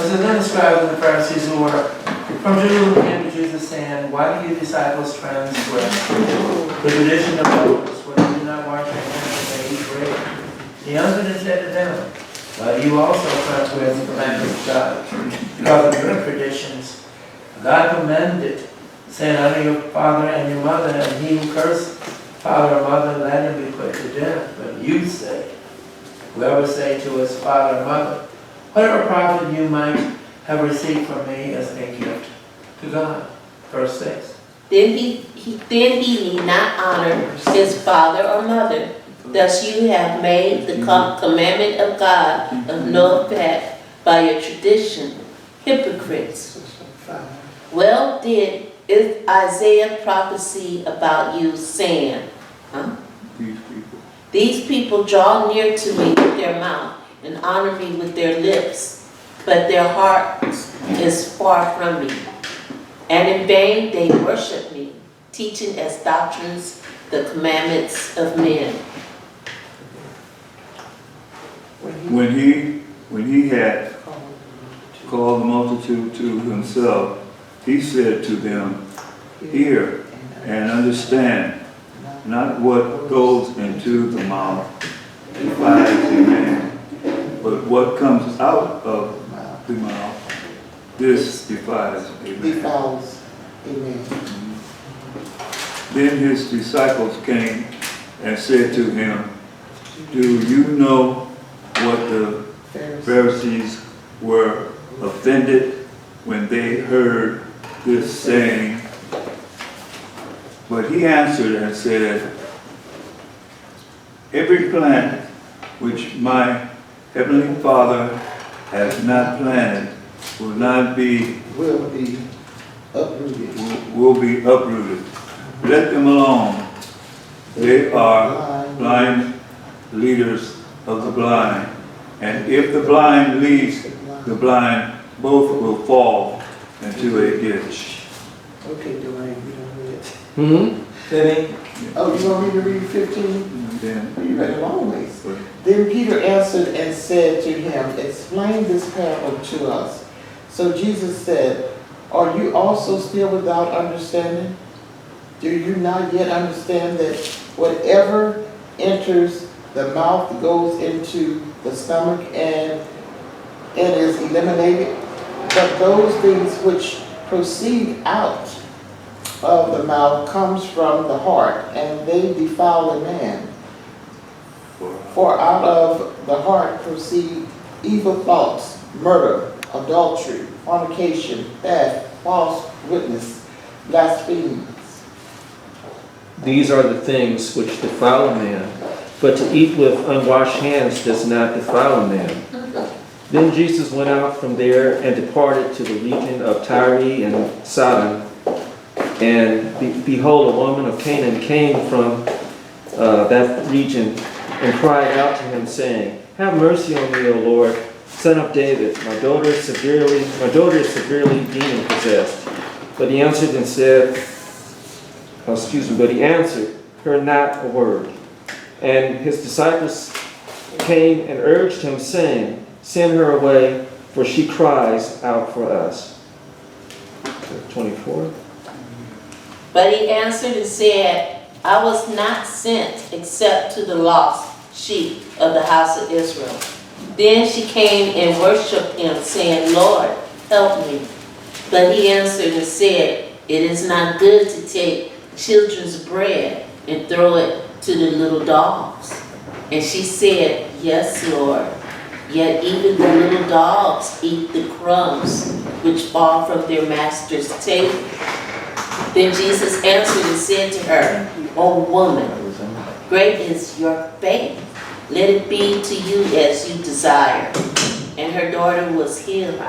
So then the scribes and the Pharisees who were from Jerusalem came to Jesus, saying, why do your disciples transgress the tradition of Moses, when they do not wash their hands when they eat bread? He answered and said to them, but you also transgress the commandments of God, because of your traditions. God commanded, saying, honor your father and your mother, and he who curses father or mother, let him be put to death. But you say, whoever say to his father or mother, whatever profit you might have received from me as a gift to God. Verse 6. Then he need not honor his father or mother. Thus you have made the commandment of God of no effect by your tradition. Hypocrites. Well did Isaiah prophesy about you, saying, These people draw near to me with their mouth and honor me with their lips, but their heart is far from me. And in vain they worship me, teaching as doctrines the commandments of men. When he had called the multitude to himself, he said to them, hear and understand, not what goes into the mouth defiles a man, but what comes out of the mouth, this defiles a man. Then his disciples came and said to him, do you know what the Pharisees were offended when they heard this saying? But he answered and said, every plant which my heavenly Father has not planted will be uprooted. Let them alone. They are blind leaders of the blind. And if the blind leads the blind, both will fall into a ditch. Okay, Dwayne, you don't read it. Fitting. Oh, you want me to read 15? Then, You read a long ways. Then Peter answered and said to him, explain this parable to us. So Jesus said, are you also still without understanding? Do you not yet understand that whatever enters the mouth goes into the stomach and is eliminated? But those things which proceed out of the mouth comes from the heart, and they defile a man. For out of the heart proceed evil thoughts, murder, adultery, fornication, theft, false witness, blasphemies. These are the things which defile a man, but to eat with unwashed hands does not defile a man. Then Jesus went out from there and departed to the region of Tyre and Sidon. And behold, a woman of Canaan came from that region and cried out to him, saying, have mercy on me, O Lord, Son of David. My daughter is severely demon possessed. But he answered and said, but he answered her not a word. And his disciples came and urged him, saying, send her away, for she cries out for us. 24. But he answered and said, I was not sent except to the lost sheep of the house of Israel. Then she came and worshipped him, saying, Lord, help me. But he answered and said, it is not good to take children's bread and throw it to the little dogs. And she said, yes, Lord. Yet even the little dogs eat the crumbs which fall from their master's table. Then Jesus answered and said to her, O woman, great is your faith. Let it be to you as you desire. And her daughter was healed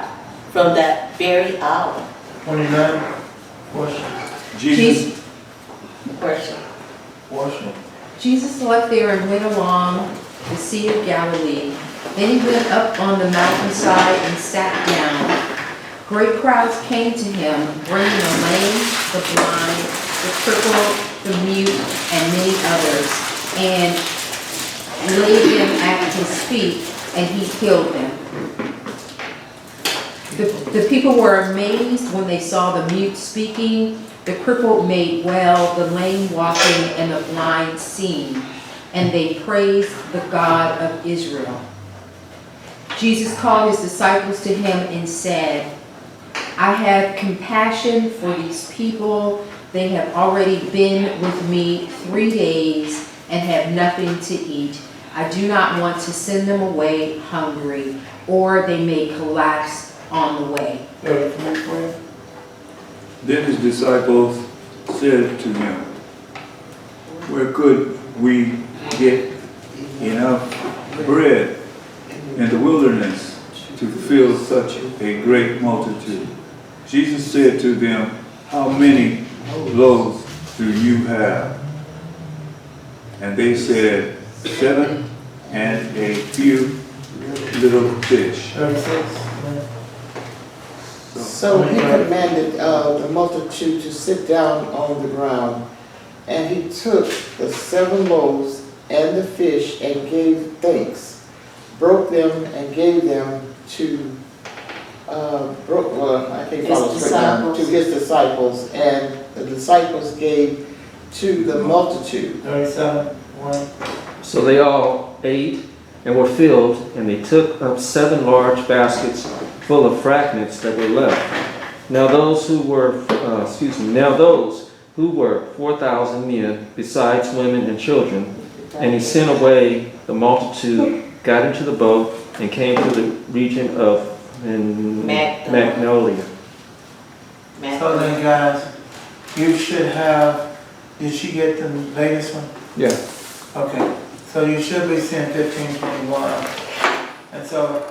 from that very hour. 29. Portion. Jesus. Portion. Jesus left there and went along the Sea of Galilee. Then he went up on the mountainside and sat down. Great crowds came to him, bringing the lame, the blind, the crippled, the mute, and many others, and laid them at his feet, and he healed them. The people were amazed when they saw the mute speaking, the crippled made well, the lame walking, and the blind seeing, and they praised the God of Israel. Jesus called his disciples to him and said, I have compassion for these people. They have already been with me 3 days and have nothing to eat. I do not want to send them away hungry, or they may collapse on the way. Then his disciples said to him, where could we get enough bread in the wilderness to fill such a great multitude? Jesus said to them, how many loaves do you have? And they said, 7 and a few little fish. 36. So he commanded the multitude to sit down on the ground, and he took the 7 loaves and the fish and gave thanks, broke them and gave them to to his disciples, and the disciples gave to the multitude. 37. 1. So they all ate and were filled, and they took up 7 large baskets full of fragments that were left. Now those who were 4,000 men, besides women and children. And he sent away the multitude, got into the boat, and came to the region of Magnolia. So then, guys, you should have, did she get the latest one? Yeah. Okay, so you should be seeing 15:21. And so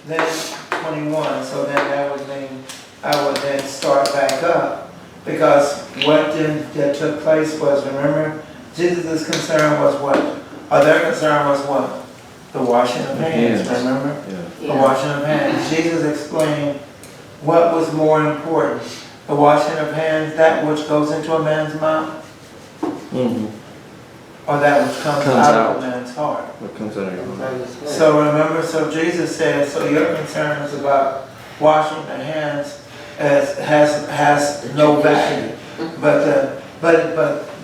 then 21, so then that would mean I would then start back up. Because what then that took place was, remember, Jesus' concern was what? Or their concern was what? The washing of hands, remember? Yeah. The washing of hands. Jesus explained what was more important. The washing of hands, that which goes into a man's mouth, Mm-hmm. or that which comes out of a man's heart. What comes out of your mouth? So remember, so Jesus said, so your concern is about washing the hands has no value, but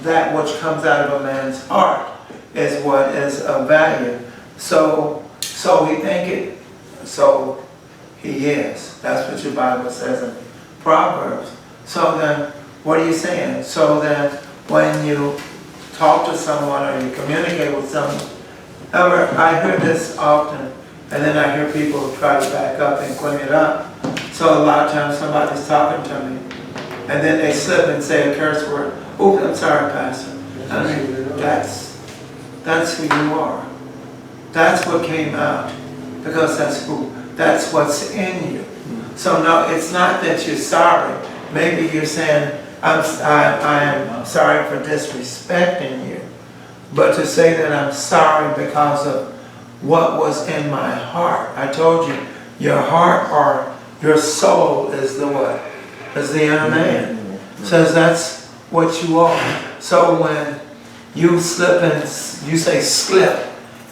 that which comes out of a man's heart is what is of value. So he is. That's what your Bible says in Proverbs. So then, what are you saying? So then, when you talk to someone or you communicate with someone, I hear this often, and then I hear people try to back up and clean it up. So a lot of times somebody's talking to me, and then they slip and say a curse word. Oh, I'm sorry, Pastor. I mean, that's who you are. That's what came out, because that's what's in you. So no, it's not that you're sorry. Maybe you're saying, I am sorry for disrespecting you. But to say that I'm sorry because of what was in my heart. I told you, your heart or your soul is the what? Is the inner man. Says that's what you are. So when you slip and you say slip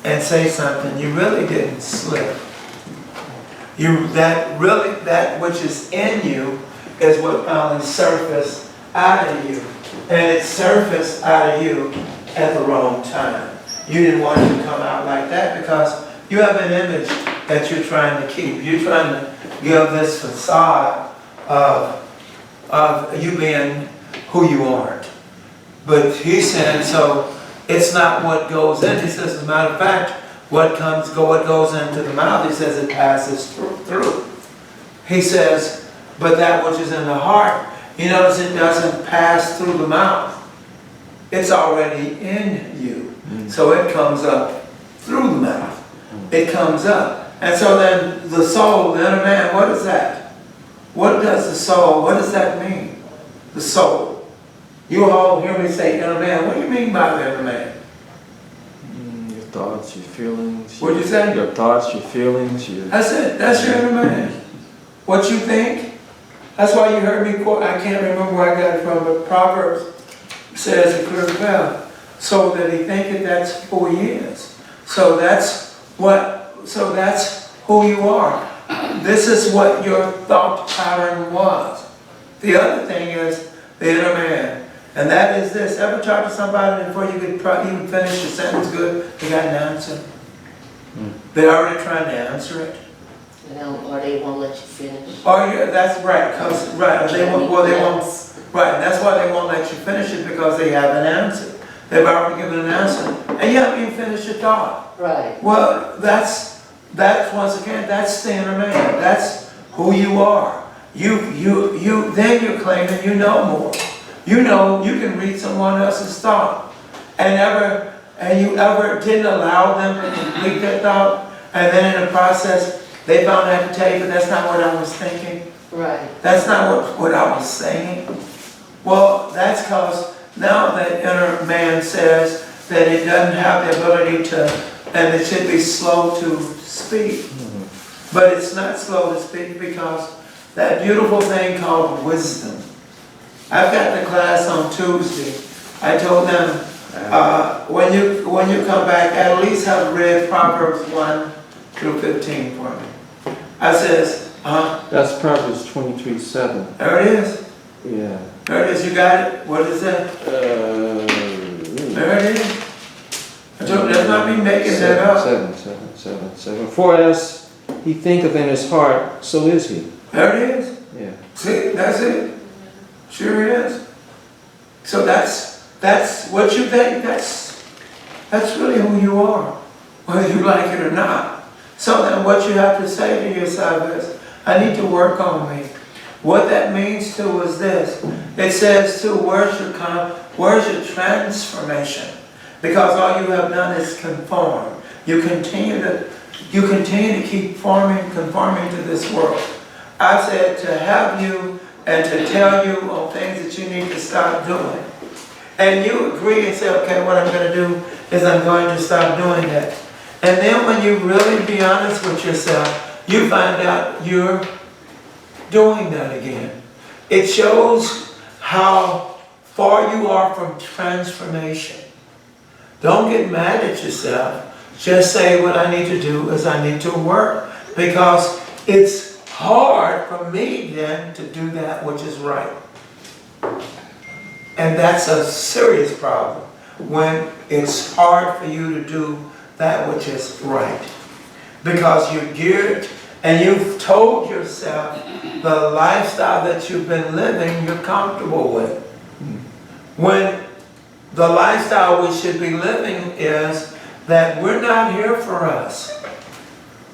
and say something, you really didn't slip. That which is in you is what finally surfaced out of you. And it surfaced out of you at the wrong time. You didn't want it to come out like that because you have an image that you're trying to keep. You're trying to give this facade of you being who you aren't. But he said, so it's not what goes in. He says, as a matter of fact, what goes into the mouth, he says it passes through. He says, but that which is in the heart, you notice it doesn't pass through the mouth. It's already in you. So it comes up through the mouth. It comes up. And so then the soul, the inner man, what is that? What does the soul, what does that mean? The soul. You all hear me say inner man. What do you mean by the inner man? Your thoughts, your feelings. What'd you say? Your thoughts, your feelings. That's it. That's your inner man. What you think. That's why you heard me quote, I can't remember where I got it from, but Proverbs says a clear bell. So that he thinketh that's who he is. So that's who you are. this is what your thought pattern was. The other thing is the inner man. And that is this. Ever talk to somebody before you could even finish the sentence good, they got an answer? They're already trying to answer it. Or they won't let you finish. Oh, yeah, that's right. Right, that's why they won't let you finish it, because they have an answer. They've already given an answer. And you haven't even finished your thought. Right. Well, that's once again, that's the inner man. That's who you are. Then you're claiming you know more. You know, you can read someone else's thought. And you ever didn't allow them to complete their thought, and then in the process, they found out to tell you, but that's not what I was thinking. Right. That's not what I was saying. Well, that's because now the inner man says that it doesn't have the ability to, and it should be slow to speak. But it's not slow to speak because that beautiful thing called wisdom. I've got the class on Tuesday. I told them, when you come back, at least have read Proverbs 1 through 15 for me. I says, That's Proverbs 23:7. there it is. Yeah. There it is, you got it? What is that? There it is. That's not me making that up. 7. For as he thinketh in his heart, so is he. There it is. Yeah. See, that's it. Sure it is. So that's what you think. That's really who you are, whether you like it or not. So then what you have to say to yourself is, I need to work on me. What that means too is this. It says too, where's your transformation? Because all you have done is conform. You continue to keep conforming to this world. I said to have you and to tell you on things that you need to stop doing. And you agree and say, okay, what I'm going to do is I'm going to stop doing that. And then when you really be honest with yourself, you find out you're doing that again. It shows how far you are from transformation. Don't get mad at yourself. Just say what I need to do is I need to work. Because it's hard for me then to do that which is right. And that's a serious problem when it's hard for you to do that which is right. Because you're geared and you've told yourself the lifestyle that you've been living you're comfortable with. When the lifestyle we should be living is that we're not here for us.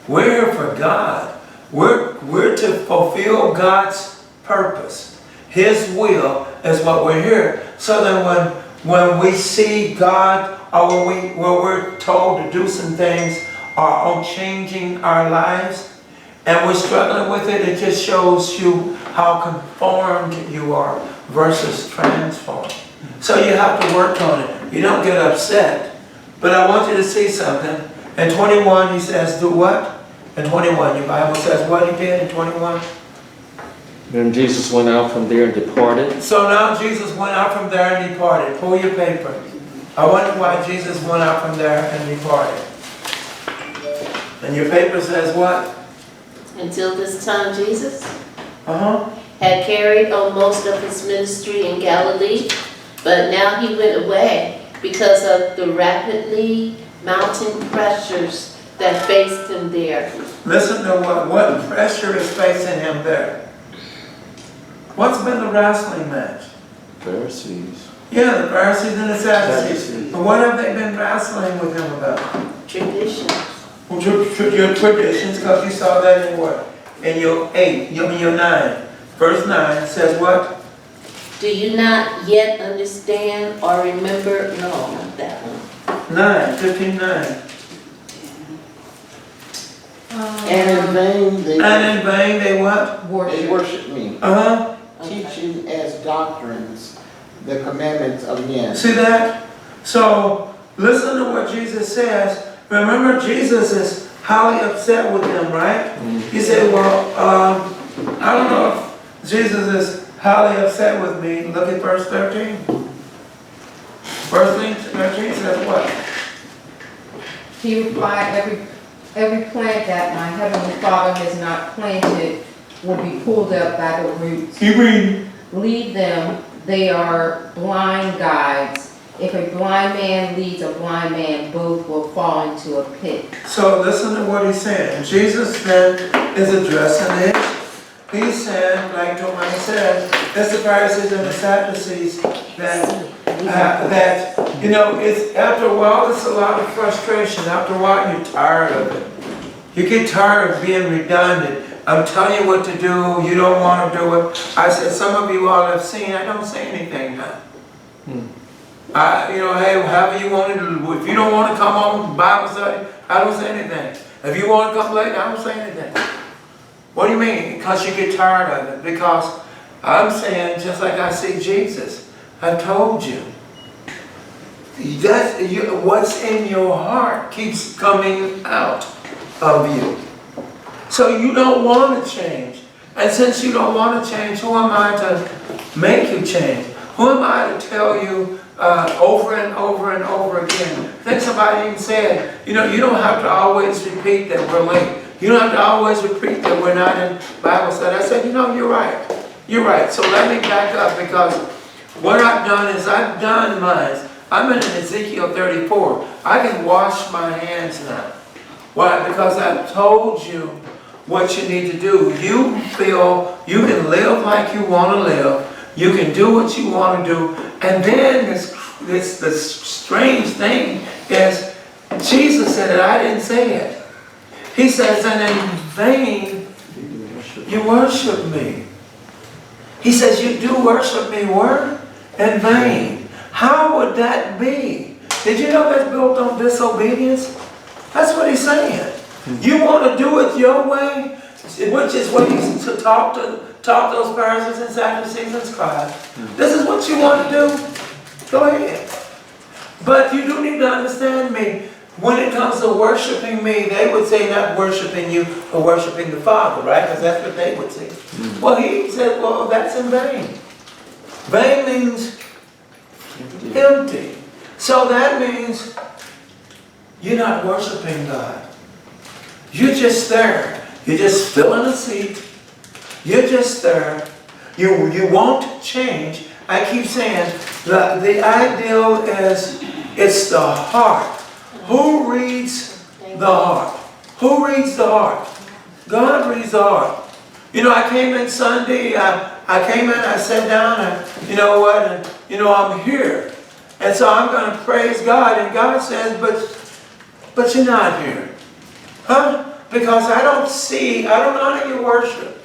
We're here for God. We're to fulfill God's purpose. His will is what we're here. So then when we see God, or when we're told to do some things, or on changing our lives, and we're struggling with it, it just shows you how conformed you are versus transformed. So you have to work on it. You don't get upset. But I want you to see something. In 21, he says, do what? In 21, your Bible says what he did in 21? Then Jesus went out from there and departed. So now Jesus went out from there and departed. Pull your paper. I wonder why Jesus went out from there and departed. And your paper says what? Until this time, Jesus Uh-huh. had carried on most of his ministry in Galilee, but now he went away because of the rapidly mounting pressures that faced him there. Listen to what pressure is facing him there. What's been the wrestling match? Pharisees. Yeah, the Pharisees and the Sadducees. But what have they been wrestling with him about? Traditions. Well, your traditions, because you saw that in what? In your 9. Verse 9 says what? Do you not yet understand or remember? No, not that one. 9, 15:9. And in vain And in vain they what? they worship me, Uh-huh. teaching as doctrines the commandments of men. See that? So, listen to what Jesus says. Remember, Jesus is highly upset with them, right? He said, well, I don't know if Jesus is highly upset with me. Look at verse 13. Verse 13 says what? He replied, Every plant that my heavenly Father has not planted will be pulled up by the roots. Leave them, they are blind guides. If a blind man leads a blind man, both will fall into a pit. So listen to what he's saying. Jesus then is addressing the issue. He's saying, like Tommy said, it's the Pharisees and the Sadducees that you know, it's after a while it's a lot of frustration. After a while you're tired of it. You get tired of being redundant. I'm telling you what to do, you don't want to do it. I said, some of you all have seen, I don't say anything now. You know, hey, however you want to do, if you don't want to come on Bible study, I don't say anything. If you want to come late, I don't say anything. What do you mean? Because you get tired of it. Because I'm saying, just like I see Jesus, I told you. What's in your heart keeps coming out of you. So you don't want to change. And since you don't want to change, who am I to make you change? Who am I to tell you over and over and over again? I think somebody even said, you know, you don't have to always repeat that we're late. You don't have to always repeat that we're not in Bible study. I said, you know, you're right. You're right. So let me back up, because what I've done is I've done mine. I'm in Ezekiel 34. I can wash my hands now. Why? Because I've told you what you need to do. You feel you can live like you want to live. You can do what you want to do. And then this strange thing is, Jesus said it, I didn't say it. He says, and in vain you worship me. He says, you do worship me where? In vain. How would that be? Did you know that's built on disobedience? That's what he's saying. You want to do it your way, which is what he's to talk those Pharisees and Sadducees and scribes. This is what you want to do? Go ahead. But you do need to understand me. When it comes to worshiping me, they would say not worshiping you, but worshiping the Father, right? Because that's what they would say. Well, he said, well, that's in vain. Vain means empty. So that means you're not worshiping God. You're just there. You're just filling a seat. You're just there. You won't change. I keep saying the ideal is it's the heart. Who reads the heart? Who reads the heart? God reads the heart. You know, I came in Sunday. I came in. I sat down. And you know what? And you know, I'm here. And so I'm going to praise God. And God says, but you're not here. Huh? Because I don't honor your worship.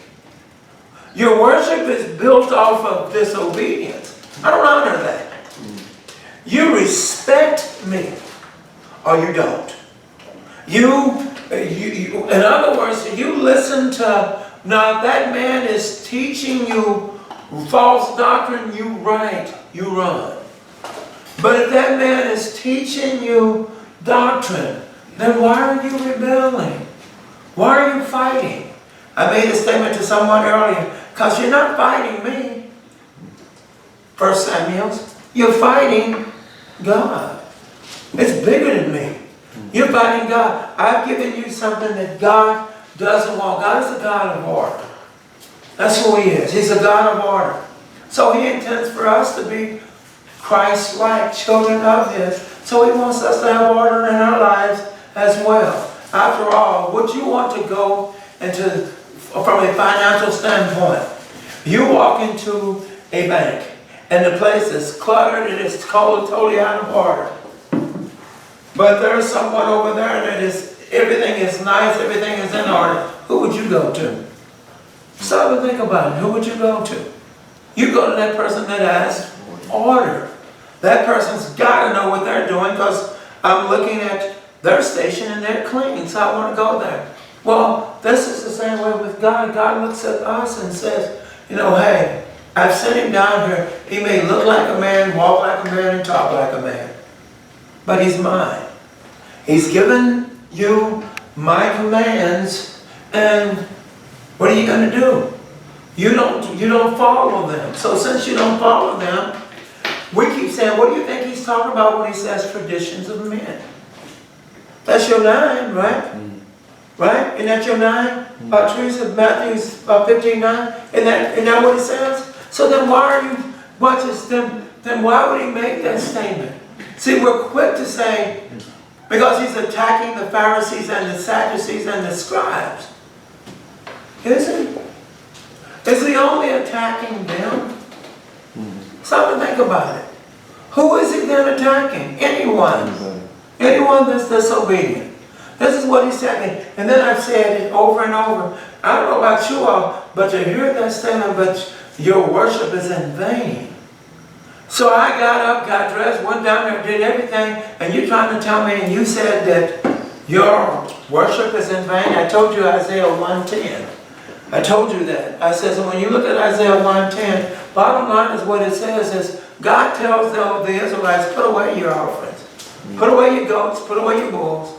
Your worship is built off of disobedience. I don't honor that. You respect me, or you don't. You in other words, you listen to, now if that man is teaching you false doctrine, you run. But if that man is teaching you doctrine, then why are you rebelling? Why are you fighting? I made a statement to someone earlier, because you're not fighting me. 1 Samuel, you're fighting God. It's bigger than me. You're fighting God. I've given you something that God doesn't want. God is a God of order. That's who He is. He's a God of order. So He intends for us to be Christ-like, children of His. So He wants us to have order in our lives as well. After all, would you want to go into, from a financial standpoint, you walk into a bank and the place is cluttered and it's totally out of order. But there's someone over there that everything is nice, everything is in order. Who would you go to? Stop and think about it. Who would you go to? You go to that person that has order. That person's got to know what they're doing, because I'm looking at their station and they're clean, so I want to go there. Well, this is the same way with God. God looks at us and says, you know, hey, I've sent Him down here. He may look like a man, walk like a man, and talk like a man. But He's mine. He's given you my commands, and what are you going to do? You don't follow them. So since you don't follow them, we keep saying, what do you think He's talking about when He says traditions of men? That's your line, right? Right? Isn't that your 9? Teresa, Matthew 15:9? Isn't that what it says? So then why are you, watch this, then why would he make that statement? See, we're quick to say, because he's attacking the Pharisees and the Sadducees and the scribes. Is he? Is he only attacking them? Stop and think about it. Who is he then attacking? Anyone. Anyone that's disobedient. This is what he's saying. And then I've said it over and over. I don't know about you all, but to hear that statement, but your worship is in vain. So I got up, got dressed, went down there, did everything, and you're trying to tell me, and you said that your worship is in vain? I told you Isaiah 1:10. I told you that. I said, so when you look at Isaiah 1:10, bottom line is what it says is, God tells the Israelites, put away your offerings. Put away your goats, put away your bulls.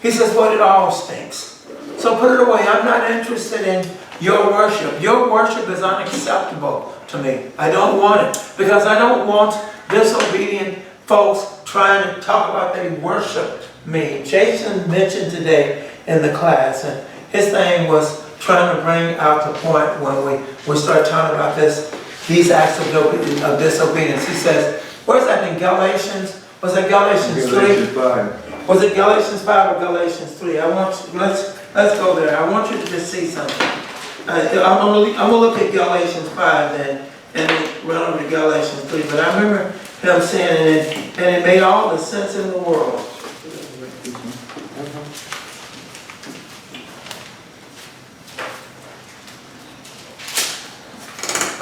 He says, well, it all stinks. So put it away. I'm not interested in your worship. Your worship is unacceptable to me. I don't want it. Because I don't want disobedient folks trying to talk about they worship me. Jason mentioned today in the class, and his thing was trying to bring out the point when we start talking about these acts of disobedience. He says, where's that in Galatians? Was it Galatians 3? Galatians 5. Was it Galatians 5 or Galatians 3? Let's go there. I want you to just see something. I'm gonna look at Galatians 5 then, and then run over to Galatians 3. But I remember him saying it, and it made all the sense in the world.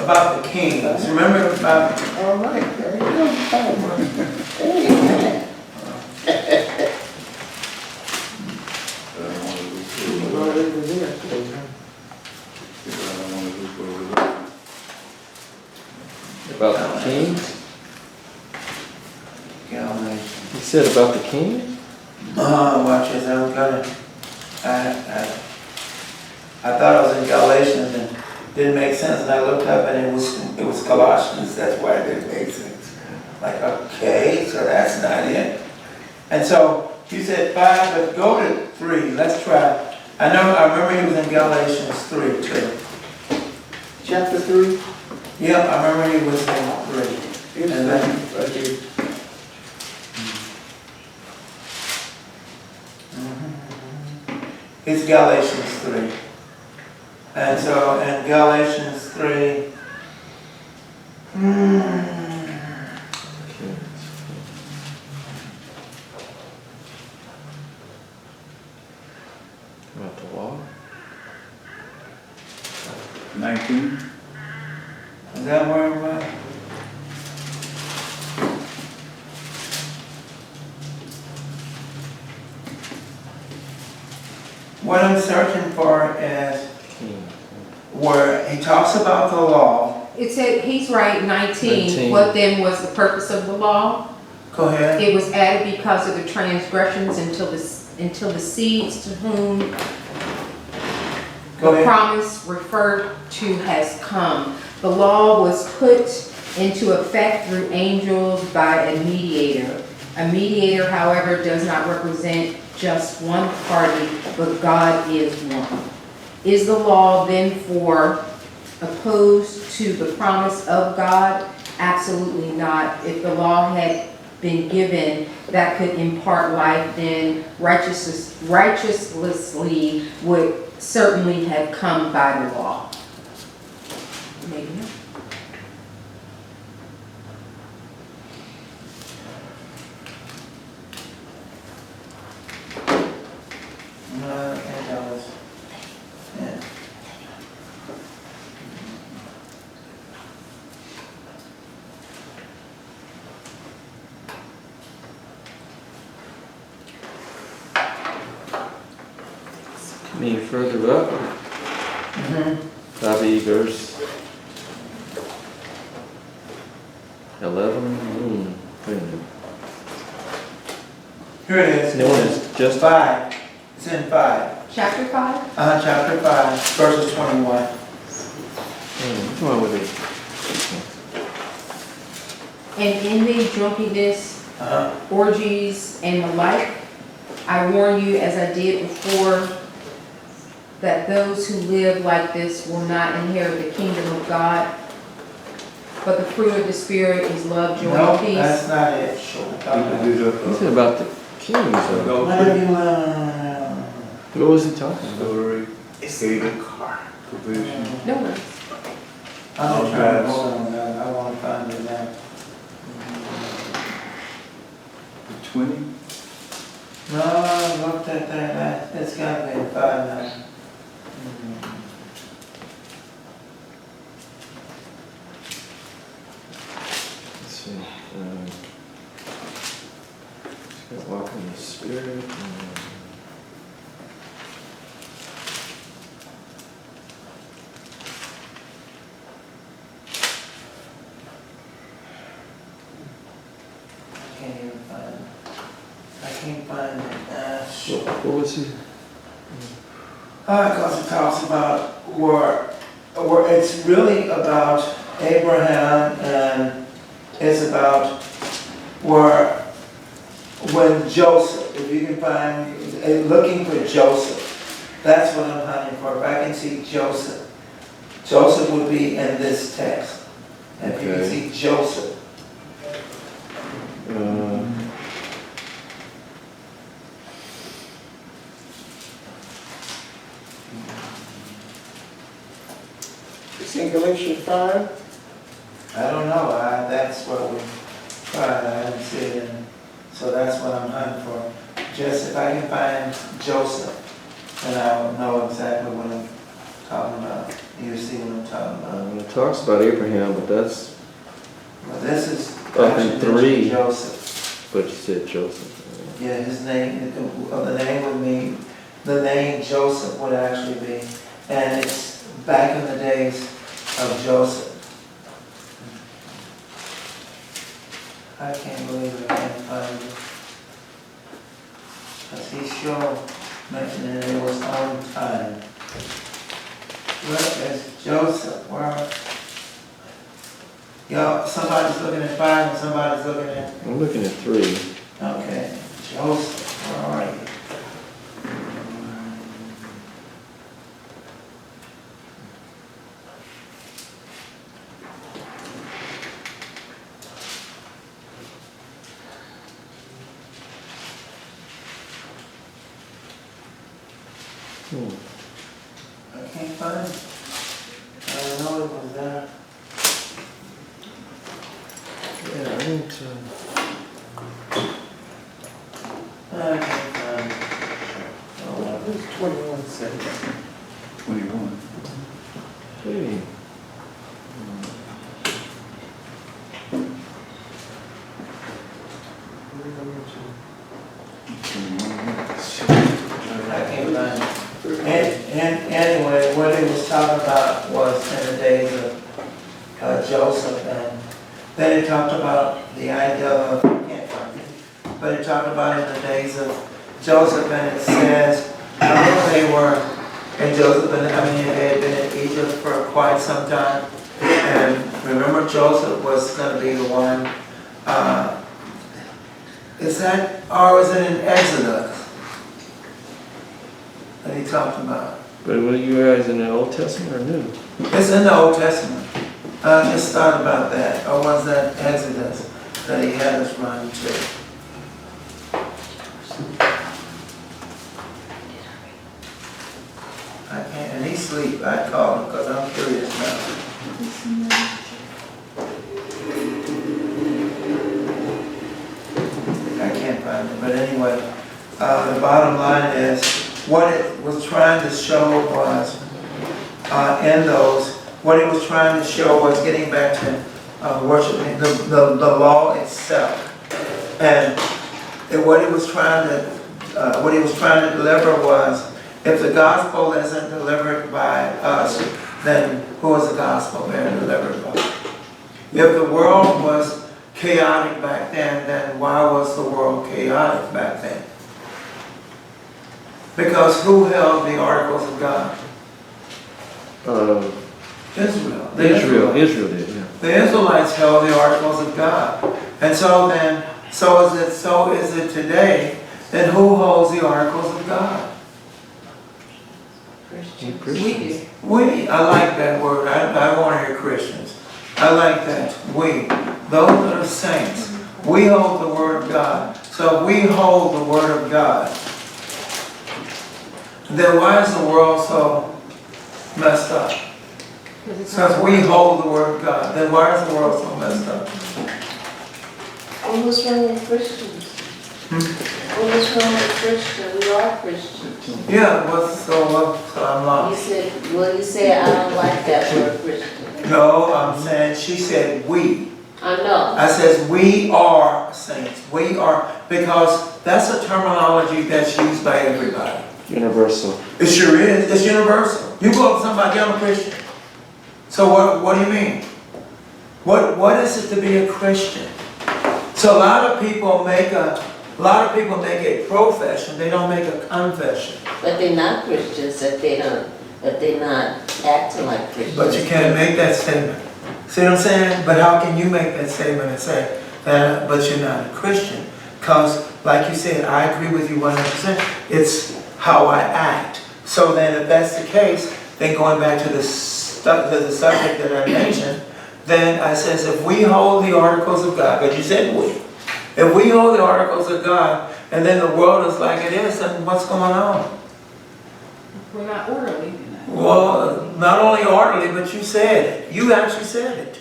About the kings. Remember about... All right, there you go. Amen. About the kings? Galatians. He said about the king? Watch this. I was gonna... I thought I was in Galatians and didn't make sense, and I looked up and it was Colossians. That's why it didn't make sense. Like, okay, so that's not it. And so you said 5, but go to 3. Let's try. I remember he was in Galatians 3 too. Chapter 3. Yeah, I remember he was in 3. And then, Right here. it's Galatians 3. And so in Galatians 3, About the law? 19. is that where it was? What I'm searching for is where he talks about the law. It said, he's right, 19. 19. What then was the purpose of the law? Go ahead. It was added because of the transgressions until the seeds to whom Go the ahead. promise referred to has come. The law was put into effect through angels by a mediator. A mediator, however, does not represent just one party, but God is one. Is the law therefore opposed to the promise of God? Absolutely not. If the law had been given that could impart life, then righteously would certainly have come by the law. Maybe. No, I think that was, yeah. Any further up? Probably verse 11. Wait a minute. Here it is. No one is just 5. It's in 5. Chapter 5? Chapter 5, verses 21. Which one would it? And envy, drunkenness, orgies, and the like, I warn you, as I did before, that those who live like this will not inherit the kingdom of God. But the fruit of the Spirit is love, joy, No, and peace. that's not it. He said about the kings. though. What was he talking about? Story, It's Hated. the car. provision. No worries. I'm just trying to hold on that, I wanna find it now. 20? No, I looked at that, it's gotta be a 5 now. Let's see. Just gotta walk in the Spirit. I can't even find it. I can't find it, shit. What was he? Because it talks about where it's really about Abraham, and it's about when Joseph, if you can find, looking for Joseph, that's what I'm hunting for. If I can see Joseph, Joseph would be in this text. If you can Okay. see Joseph. It's in Galatians 5. I don't know, that's what we find, I didn't see it in, so that's what I'm hunting for. Just if I can find Joseph, then I will know exactly what I'm talking about. You see what I'm talking about? It talks about Abraham, but that's, But this is Up in actually 3. Joseph. but you said Joseph. Yeah, his name, the name would mean, the name Joseph would actually be, and it's back in the days of Joseph. I can't believe I can't find it. Because he sure mentioned it was on time. Where is Joseph? Where? Y'all, somebody's looking at 5 and somebody's looking at, I'm looking at 3. okay, Joseph, where are you? I can't find it. I know it was there. Yeah, I need I can't find it. Oh, well. It's 21 seconds. 21. Hey. I can't find it. And anyway, what he was talking about was in the days of Joseph, and then he talked about the idea of, I can't find it, but he talked about in the days of Joseph, and it says, they were, and Joseph, and I mean, they had been in Egypt for quite some time, and remember Joseph was going to be the one, is that, or was it in Exodus that he talked about? But were you guys in the Old Testament or New? It's in the Old Testament. I just thought about that. Or was that Exodus that he had us run to? I can't, and he sleep. I call him because I'm curious now. I can't find it, but anyway, the bottom line is, what it was trying to show was, in those, what it was trying to show was getting back to worshiping the law itself. And what he was trying to deliver was, if the gospel isn't delivered by us, then who is the gospel being delivered by? If the world was chaotic back then why was the world chaotic back then? Because who held the articles of God? Israel. Israel did, yeah. The Israelites held the articles of God. And so is it today then who holds the articles of God? We do. We. I like that word. I want to hear Christians. I like that. We. Those that are saints. We hold the Word of God. So if we hold the Word of God, then why is the world so messed up? Because we hold the Word of God. Then why is the world so messed up? Well, what's wrong with Christians? Well, what's wrong with Christians? We are Christians. Yeah, so I'm lost. You said I don't like that word Christian. No, I'm saying, she said we. I know. I says we are saints. We are, because that's a terminology that's used by everybody. Universal. It sure is. It's universal. You go up to somebody, I'm a Christian. So what do you mean? What is it to be a Christian? So a lot of people make a profession. They don't make a confession. But they're not Christians if they're not acting like Christians. But you can't make that statement. See what I'm saying? But how can you make that statement and say that, but you're not a Christian? Because, like you said, I agree with you 100%. It's how I act. So then if that's the case, then going back to the subject that I mentioned, then I says, if we hold the articles of God, but you said we. If we hold the articles of God, and then the world is like it is, then what's going on? We're not orderly. Well, not only orderly, but you said it. You actually said it.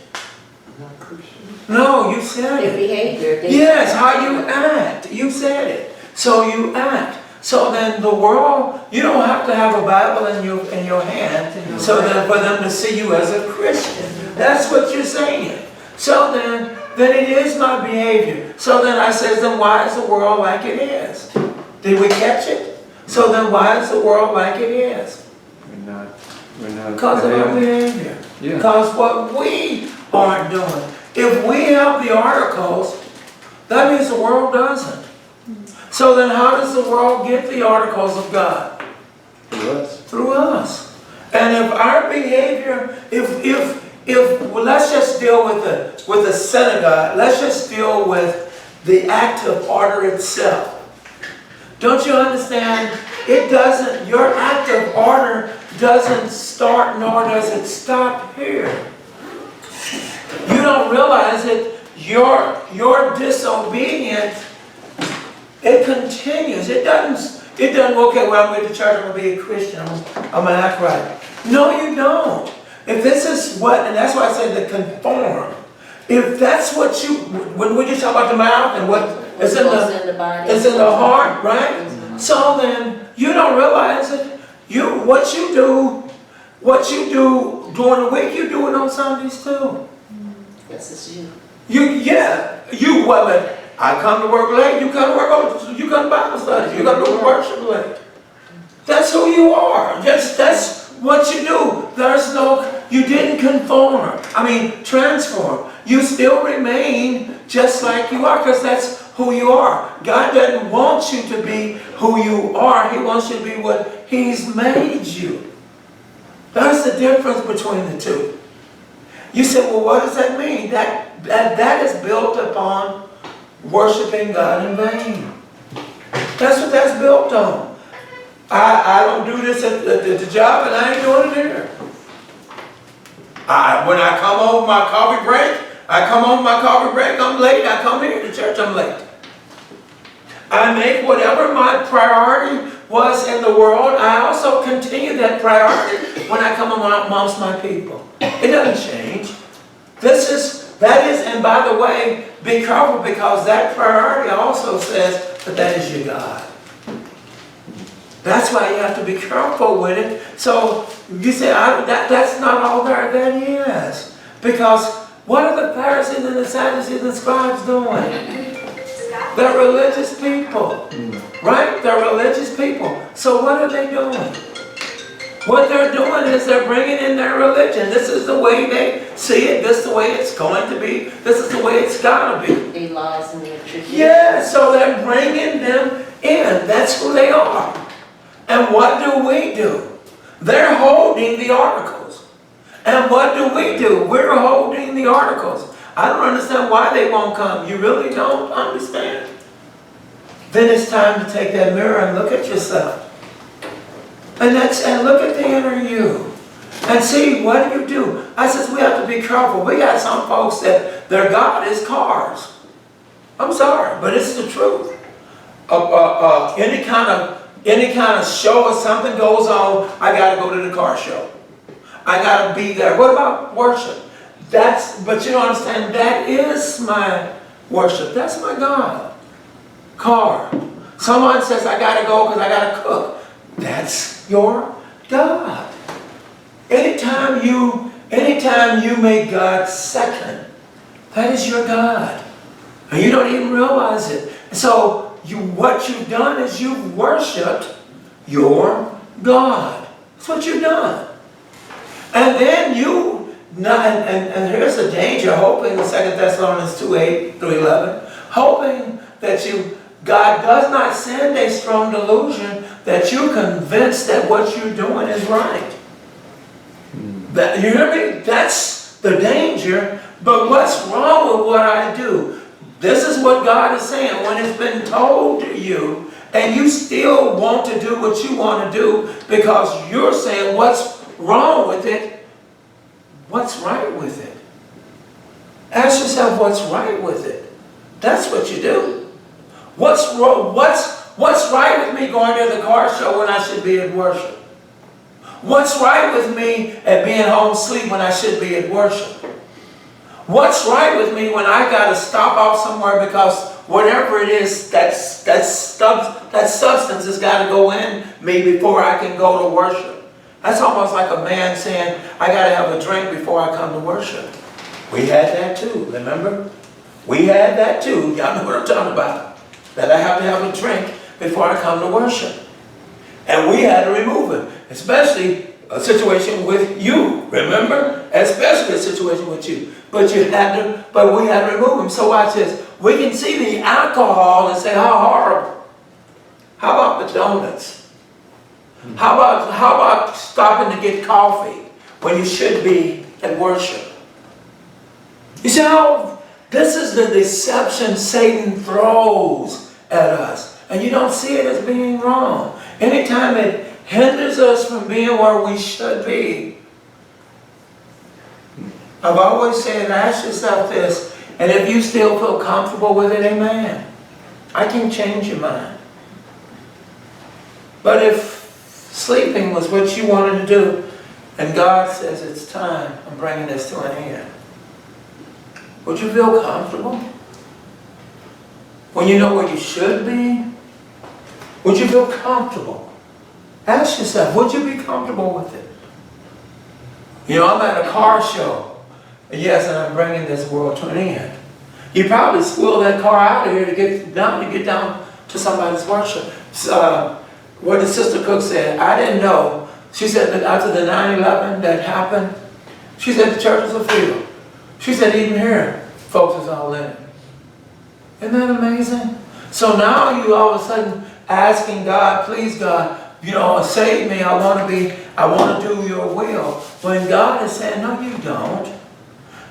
No, you said Their it. behavior. Yes, how you act. You said it. So you act. So then the world, you don't have to have a Bible in your hand so that for them to see you as a Christian. That's what you're saying. So then it is my behavior. So then I says, then why is the world like it is? Did we catch it? So then why is the world like it is? We're not. Because of our behavior. Yeah. Because what we aren't doing. If we have the articles, that means the world doesn't. So then how does the world get the articles of God? Through us. Through us. And if our behavior, well, let's just deal with the synagogue. Let's just deal with the act of order itself. Don't you understand? It doesn't, your act of order doesn't start nor does it stop here. You don't realize it. Your disobedience, it continues. It doesn't, okay, well, I'm going to church, I'm going to be a Christian, I'm going to act right. No, you don't. If this is what, and that's why I said to conform. If that's what you, when we just talk about the mouth and what is in the body, it's in the heart, right? So then you don't realize it. What you do during the week, you do it on Sundays too. Yes, it's you. Well, I come to work late, you come to work, you come to Bible study, you come to worship late. That's who you are. That's what you do. You didn't transform. You still remain just like you are because that's who you are. God doesn't want you to be who you are. He wants you to be what He's made you. That's the difference between the two. You say, well, what does that mean? That is built upon worshiping God in vain. That's what that's built on. I don't do this at the job and I ain't doing it here. When I come home my coffee break, I'm late, I come here to church, I'm late. I make whatever my priority was in the world, I also continue that priority when I come amongst my people. It doesn't change. That is, and by the way, be careful because that priority also says that is your God. That's why you have to be careful with it. So you say, that's not all that is. Because what are the Pharisees and the Sadducees and scribes doing? They're religious people. Right? They're religious people. So what are they doing? What they're doing is they're bringing in their religion. This is the way they see it. This is the way it's going to be. This is the way it's got to be. Their laws and their traditions. Yeah, so they're bringing them in. That's who they are. And what do? They're holding the articles. And what do? We're holding the articles. I don't understand why they won't come. You really don't understand? then it's time to take that mirror and look at yourself. And look at the inner you. And see, what do? I says we have to be careful. We got some folks that their God is cars. I'm sorry, but it's the truth. Any kind of show or something goes on, I gotta go to the car show. I gotta be there. What about worship? But you don't understand, that is my worship. That's my God. Car. Someone says I gotta go because I gotta cook. That's your God. Anytime you make God second, that is your God. And you don't even realize it. So what you've done is you've worshipped your God. That's what you've done. And then and here's the danger, hoping, 2 Thessalonians 2:8 through 11, hoping that God does not send a strong delusion that you're convinced that what you're doing is right. You hear me? That's the danger. But what's wrong with what I do? This is what God is saying. When it's been told to you, and you still want to do what you want to do because you're saying what's wrong with it, what's right with it? Ask yourself what's right with it. That's what you do. What's wrong? What's right with me going to the car show when I should be at worship? What's right with me at being home asleep when I should be at worship? What's right with me when I got to stop off somewhere because whatever it is, that substance has got to go in me before I can go to worship? That's almost like a man saying, I got to have a drink before I come to worship. We had that too, remember? We had that too. Y'all know what I'm talking about. That I have to have a drink before I come to worship. And we had to remove it. Especially a situation with you, remember? Especially a situation with you. But we had to remove them. So watch this. We can see the alcohol and say, how horrible. How about the donuts? How about stopping to get coffee when you should be at worship? You see how this is the deception Satan throws at us. And you don't see it as being wrong. Anytime it hinders us from being where we should be. I've always said, ask yourself this, and if you still feel comfortable with it, amen. I can change your mind. But if sleeping was what you wanted to do, and God says it's time, I'm bringing this to an end, would you feel comfortable? When you know where you should be? Would you feel comfortable? Ask yourself, would you be comfortable with it? You know, I'm at a car show. Yes, and I'm bringing this world to an end. You probably squeal that car out of here to get down to somebody's worship. What the Sister Cook said, I didn't know. She said that after the 9/11 that happened, she said the church was a field. She said even here, folks is all in it. Isn't that amazing? So now you all of a sudden asking God, please God, save me, I want to do your will. When God is saying, no, you don't.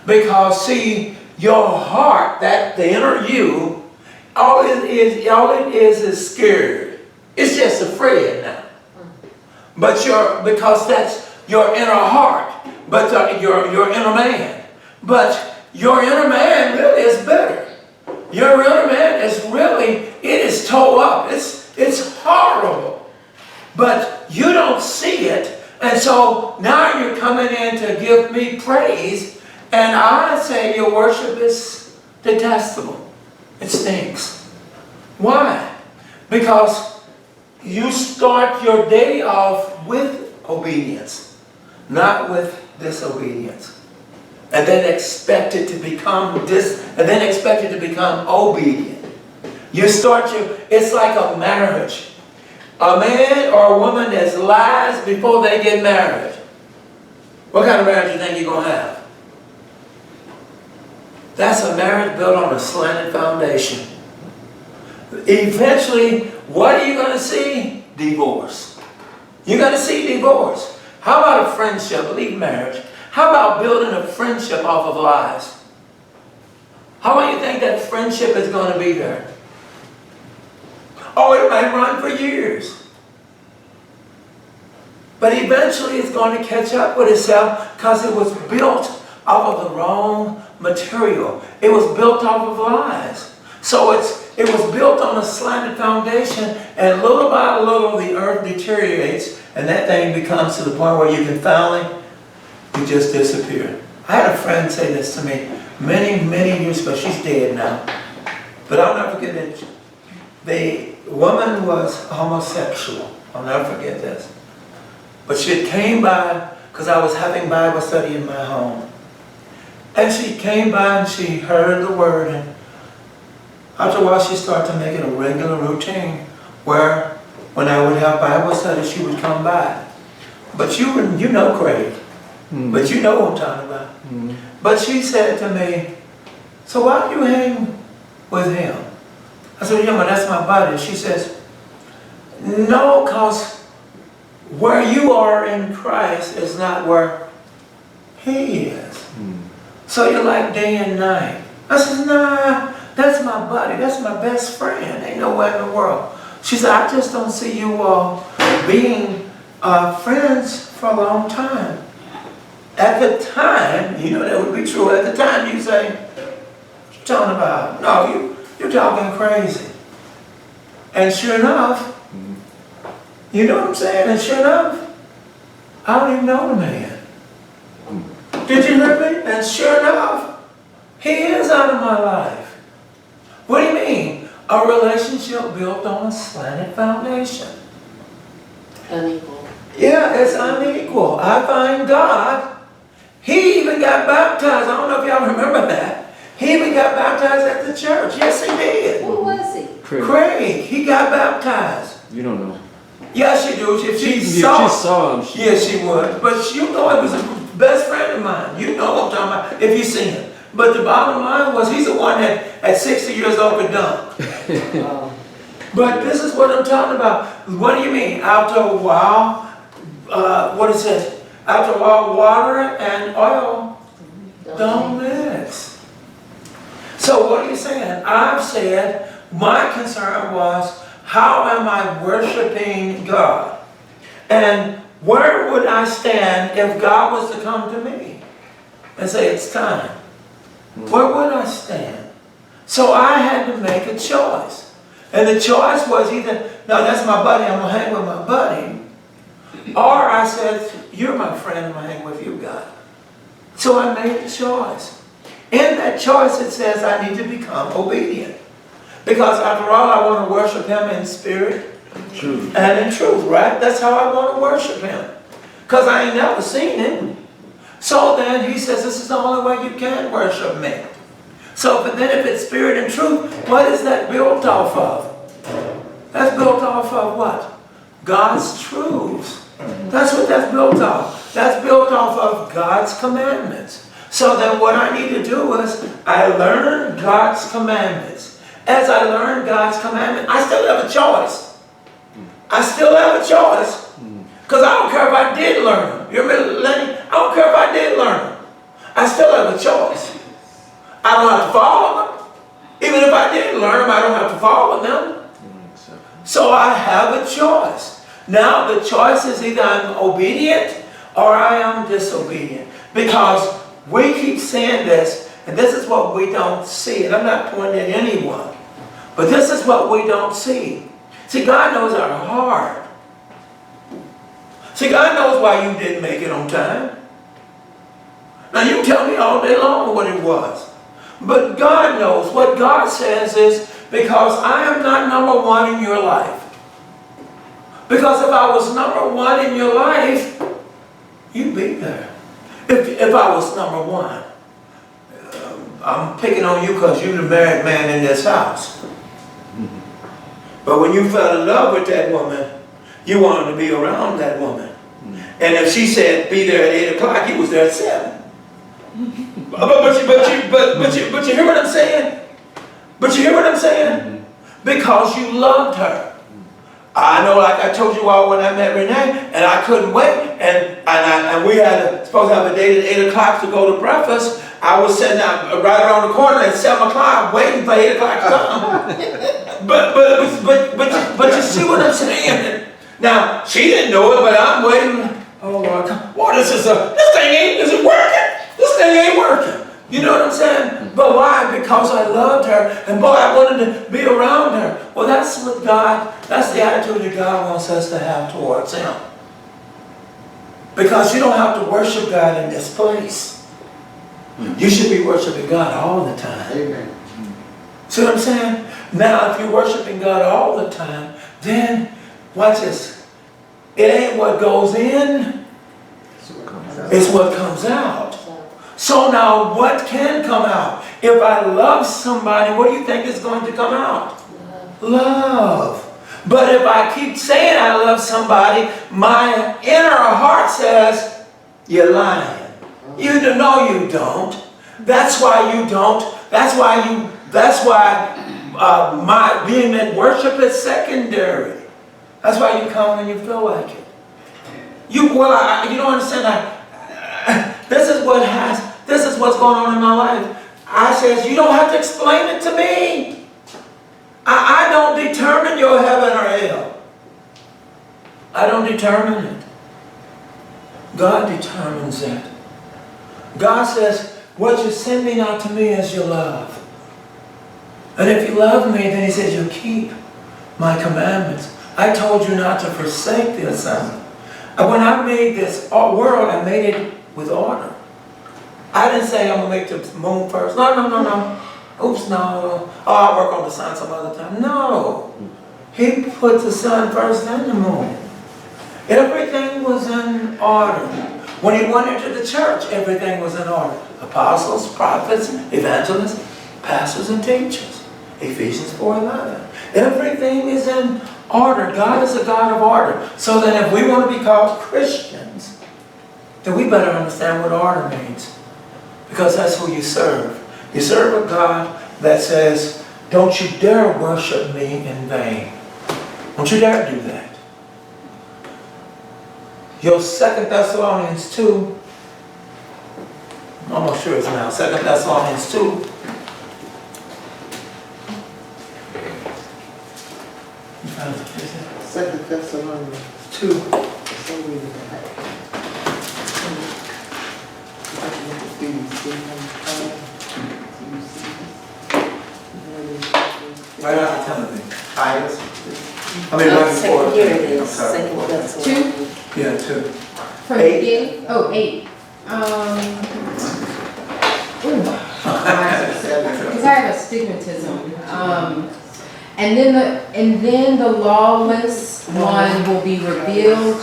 Because see, your heart, the inner you, all it is scared. It's just afraid now. But because that's your inner heart, but your inner man. But your inner man really is better. Your inner man it is tore up. It's horrible. But you don't see it. And so now you're coming in to give me praise. And I say your worship is detestable. It stinks. Why? Because you start your day off with obedience, not with disobedience. And then expect it to become obedient. It's like a marriage. A man or a woman that lies before they get married. What kind of marriage do you think you're going to have? That's a marriage built on a slanted foundation. Eventually, what are you going to see? Divorce. You're going to see divorce. How about a friendship? Leave marriage. How about building a friendship off of lies? How long do you think that friendship is going to be there? Oh, it might run for years. But eventually it's going to catch up with itself because it was built off of the wrong material. It was built off of lies. So it was built on a slanted foundation, and little by little the earth deteriorates, and that thing becomes to the point where you can finally, you just disappear. I had a friend say this to me many, many years ago. She's dead now. But I'll never forget it. The woman was homosexual. I'll never forget this. But she came by, because I was having Bible study in my home. And she came by and she heard the word, and after a while she started to make it a regular routine where when I would have Bible study, she would come by. But you know Craig. But you know what I'm talking about. But she said to me, so why do you hang with him? I said, yeah, but that's my buddy. She says, no, because where you are in Christ is not where he is. So you're like day and night. I said, nah, that's my buddy. That's my best friend. Ain't nowhere in the world. She said, I just don't see you all being friends for a long time. At the time, you know that would be true. At the time you say, what you talking about? No, you're talking crazy. And sure enough, you know what I'm saying? And sure enough, I don't even know the man. Did you hear me? And sure enough, he is out of my life. What do you mean? A relationship built on a slanted foundation. Unequal. Yeah, it's unequal. I find God. He even got baptized. I don't know if y'all remember that. He even got baptized at the church. Yes, he did. Who was he? Craig. He got baptized. You don't know. Yes, she do. If she If saw, you saw him, yes, she would. But you know, it was a best friend of mine. You know what I'm talking about if you seen him. But the bottom line was he's the one that at 60 years old could dunk. But this is what I'm talking about. What do you mean? After a while, what is it? After a while, water and oil don't mix. So what are you saying? I've said my concern was, how am I worshiping God? And where would I stand if God was to come to me and say, it's time? Where would I stand? So I had to make a choice. And the choice was either, no, that's my buddy, I'm going to hang with my buddy. Or I said, you're my friend, I'm going to hang with you, God. So I made a choice. In that choice it says I need to become obedient. Because after all, I want to worship him in spirit and in truth, right? That's how I want to worship him. Because I ain't never seen him. So then he says, this is the only way you can worship me. So but then if it's spirit and truth, what is that built off of? That's built off of what? God's truths. That's what that's built off. That's built off of God's commandments. So then what I need to do is, I learn God's commandments. As I learn God's commandments, I still have a choice. I still have a choice. Because I don't care if I did learn them. You remember, Lenny? I don't care if I did learn them. I still have a choice. I don't have to follow them. Even if I did learn them, I don't have to follow them. So I have a choice. Now the choice is either I'm obedient or I am disobedient. Because we keep saying this, and this is what we don't see. And I'm not pointing at anyone. But this is what we don't see. See, God knows our heart. See, God knows why you didn't make it on time. Now you can tell me all day long what it was. But God knows. What God says is, because I am not number one in your life. Because if I was number one in your life, you'd be there. If I was number one. I'm picking on you because you're the married man in this house. But when you fell in love with that woman, you wanted to be around that woman. And if she said be there at 8 o'clock, you was there at 7. But you hear what I'm saying? But you hear what I'm saying? Because you loved her. I know, like I told you all when I met Renee, and I couldn't wait, and we had supposed to have a date at 8 o'clock to go to breakfast. I was sitting out right around the corner at 7 o'clock, waiting for 8 o'clock to come. But you see what I'm saying? Now, she didn't know it, but I'm waiting. Oh Lord, what is this? This thing isn't working. This thing ain't working. You know what I'm saying? But why? Because I loved her, and boy, I wanted to be around her. Well, that's what God, that's the attitude that God wants us to have towards Him. Because you don't have to worship God in this place. You should be worshiping God all the time. Amen. See what I'm saying? Now, if you're worshiping God all the time, then, watch this. It ain't what goes in, it's what comes out. So now, what can come out? If I love somebody, what do you think is going to come out? Love. But if I keep saying I love somebody, my inner heart says, you're lying. You know you don't. That's why you don't. That's why my being at worship is secondary. That's why you come when you feel like it. You don't understand. This is what's going on in my life. I says, you don't have to explain it to me. I don't determine your heaven or hell. I don't determine it. God determines it. God says, what you're sending out to me is your love. And if you love me, then He says, you'll keep my commandments. I told you not to forsake the assembly. And when I made this world, I made it with order. I didn't say I'm going to make the moon first. No. Oops, no. Oh, I'll work on the sun some other time. No. He put the sun first, then the moon. Everything was in order. When He went into the church, everything was in order. Apostles, prophets, evangelists, pastors, and teachers. Ephesians 4:11. Everything is in order. God is a God of order. So then if we want to be called Christians, then we better understand what order means. Because that's who you serve. You serve a God that says, don't you dare worship me in vain. Don't you dare do that. Your 2 Thessalonians 2, I'm almost sure it's now, 2 Thessalonians 2. Second Thessalonians 2. so we Right after Timothy. Titus. I mean, right before. Here it is, I'm sorry. 2 Thessalonians. Yeah, 2. From the 8. beginning? Oh, 8. Because I have astigmatism. And then the lawless one will be revealed,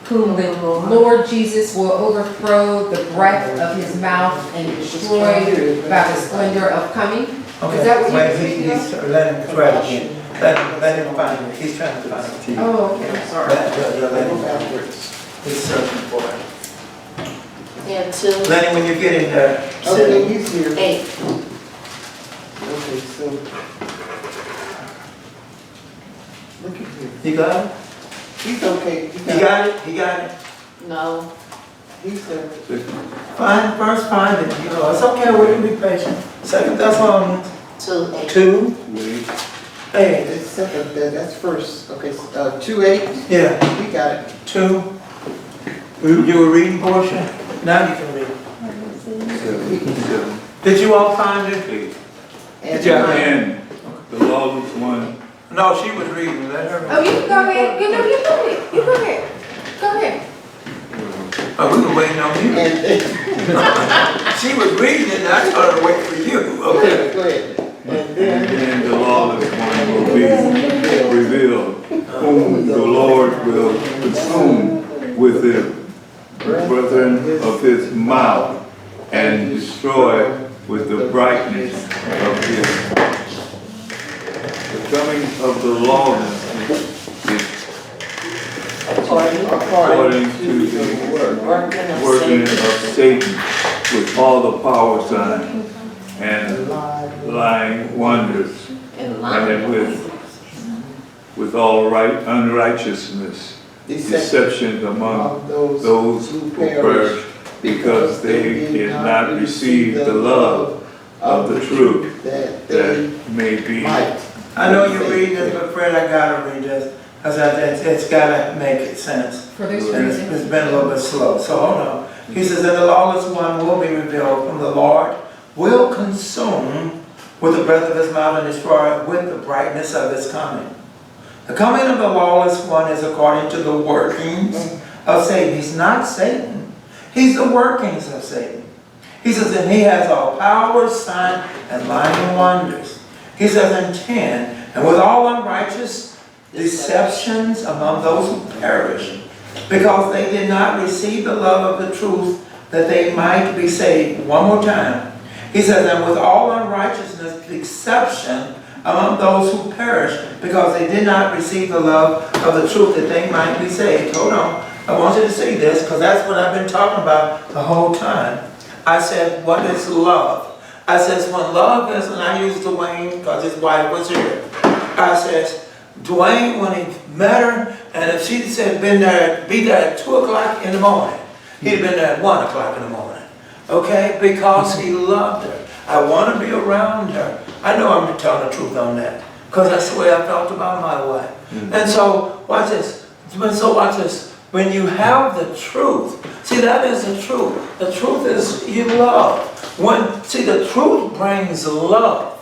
whom the Lord Jesus will overthrow the breath of His mouth and destroy by the splendor of coming. Okay. Is that what Wait, you're he's let him try it again. Let him find it. He's trying to find it. Oh, okay, I'm sorry. Let him backwards. He's searching for it. Yeah, 2. Let him when you get in there. Okay, he's here. 8. Okay, so. Look at here. You got it? He's okay. He got it? He got it? No. He said, First find it. You know, it's okay. We can be patient. 2 Thessalonians 2, 8. 2. Hey. it's second, that's first. Okay, 2:8. Yeah. We got it. 2. You were reading portion? Now you can read. 7. Did you all find it? And And the lawless one. No, she was reading. Let her read. Oh, you can go ahead. You go ahead. You go ahead. Go ahead. Oh, we were waiting on you. She was reading it, and I told her to wait for you. Okay. Go ahead. And And then, then the lawless one will be revealed, whom the Lord will consume with the brethren of His mouth and destroy with the brightness of His. The coming of the lawless is according to the working of Satan with all the power signs and lying wonders, and with all unrighteousness, deception among those who perish because they did not receive the love of the truth that that they may be. might. I know you're reading this, but Fred, I gotta read this, because it's gotta make sense. For this It's reason. it's been a little bit slow, so hold on. He says, and the lawless one will be revealed from the Lord, will consume with the breath of his mouth and destroy with the brightness of his coming. The coming of the lawless one is according to the workings of Satan. He's not Satan. He's the workings of Satan. He says, and he has all power, sign, and lying wonders. He says in 10, and with all unrighteous deceptions among those who perish, because they did not receive the love of the truth that they might be saved. One more time. He says, and with all unrighteousness deception among those who perish, because they did not receive the love of the truth that they might be saved. Hold on. I want you to see this, because that's what I've been talking about the whole time. I said, what is love? I says, when love is, and I use Dwayne because his wife was here. I says, Dwayne, when he met her, and if she said be there at 2 o'clock in the morning, he'd have been there at 1 o'clock in the morning. Okay? Because he loved her. I want to be around her. I know I'm telling the truth on that, because that's the way I felt about my wife. And so, watch this. So watch this. When you have the truth, see, that is the truth. The truth is you love. See, the truth brings love.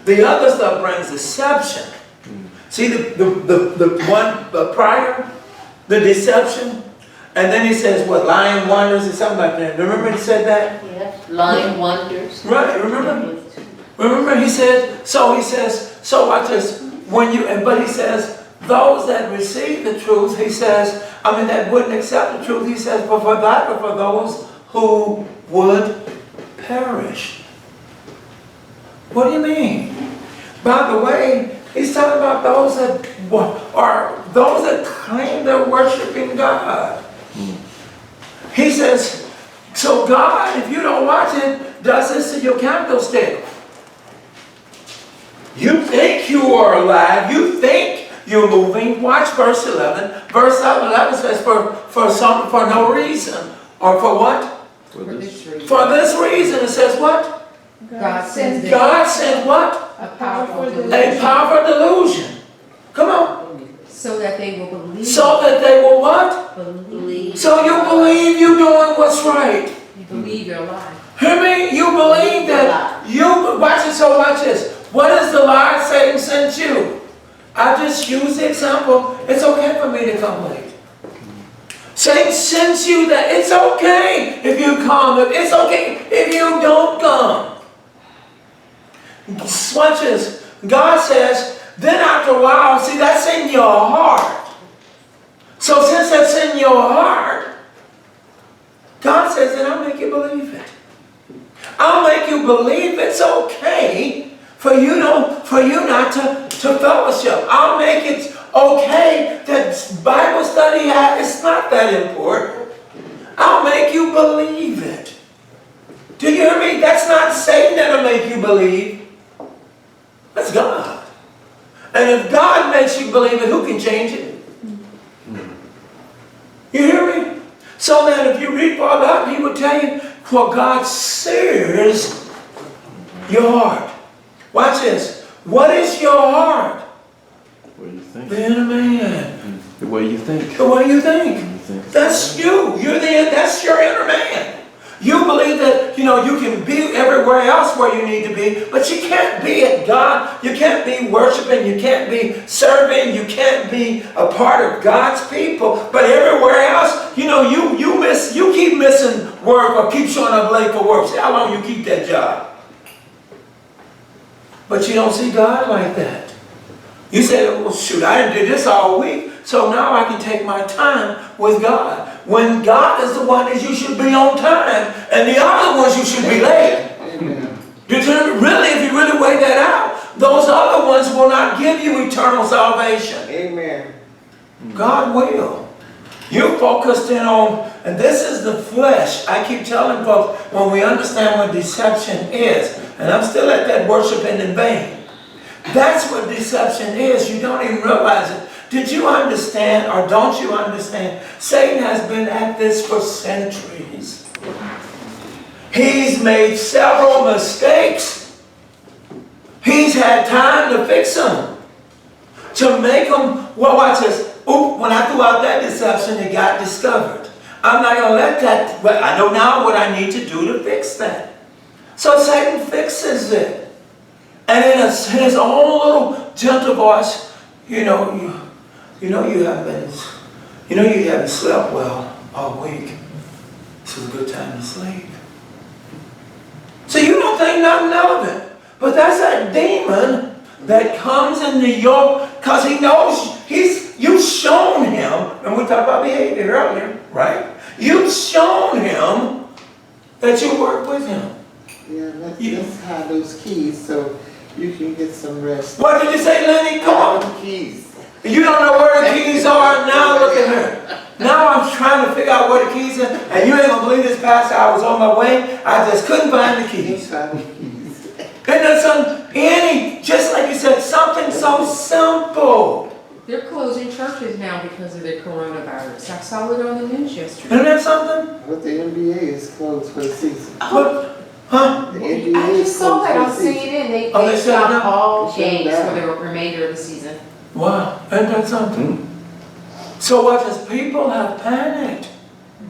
The other stuff brings deception. See, the one prior, the deception, and then he says, what, lying wonders or something like that. Remember he said that? Yeah, lying wonders. Right, remember? Remember he said, so watch this, but he says, those that receive the truth, he says, that wouldn't accept the truth, he says, but for that, but for those who would perish. What do you mean? By the way, he's talking about those that claim they're worshiping God. He says, so God, if you don't watch it, does this to your candlestick. You think you are alive, you think you're moving. Watch verse 11. Verse 11 says, for no reason. Or for what? For this reason. For this reason. It says what? God sends what? a powerful delusion. A powerful delusion. Come on. So that they will believe. So that they will what? Believe. So you believe you're doing what's right. You believe your lie. Hear me? You believe that watch it, so watch this. What is the lie Satan sent you? I just use the example. It's okay for me to come late. Satan sends you that it's okay if you come. It's okay if you don't come. Watch this. God says, then after a while, see, that's in your heart. So since that's in your heart, God says, then I'll make you believe it. I'll make you believe it's okay for you not to fellowship. I'll make it okay that Bible study is not that important. I'll make you believe it. Do you hear me? That's not Satan that'll make you believe. That's God. And if God makes you believe it, who can change it? You hear me? So that if you read Paul up, he would tell you, for God sears your heart. Watch this. What is your heart? What do you think? The inner man. The way you think. The way you think. That's you. That's your inner man. You believe that, you can be everywhere else where you need to be, but you can't be at God. You can't be worshiping. You can't be serving. You can't be a part of God's people. But everywhere else, you keep missing work or keep showing up late for work. See how long you keep that job. But you don't see God like that. You say, well, shoot, I didn't do this all week, so now I can take my time with God. When God is the one that you should be on time, and the other ones you should be late. Amen. If you really weigh that out, those other ones will not give you eternal salvation. Amen. God will. You're focused in on, and this is the flesh. I keep telling folks, when we understand what deception is, and I'm still at that worshiping in vain. That's what deception is. You don't even realize it. Did you understand, or don't you understand? Satan has been at this for centuries. He's made several mistakes. He's had time to fix them. To make them, well, watch this. Oop, when I threw out that deception, it got discovered. I'm not going to let that, but I know now what I need to do to fix that. So Satan fixes it. And in his own little gentle voice, you haven't slept well all week. This is a good time to sleep. So you don't think nothing of it. But that's that demon that comes into your, because he knows you've shown him, and we talked about behavior earlier, right? You've shown him that you work with him. Yeah, let's hide those keys so you can get some rest. What did you say, Lenny? Come on. Hide the keys. You don't know where the keys are? Now look at her. Now I'm trying to figure out where the keys are, and you ain't gonna believe this, Pastor. I was on my way. I just couldn't find the keys. And that's just like you said, something so simple. They're closing churches now because of the coronavirus. I saw it on the news yesterday. Isn't that something? But the NBA is closed for the season. But, huh? The NBA I is just saw closed that on for the season. CNN. They Oh, they shut it stopped down? all They shut it games down. for the remainder of the season. Wow, isn't that something? So what is, people have panicked.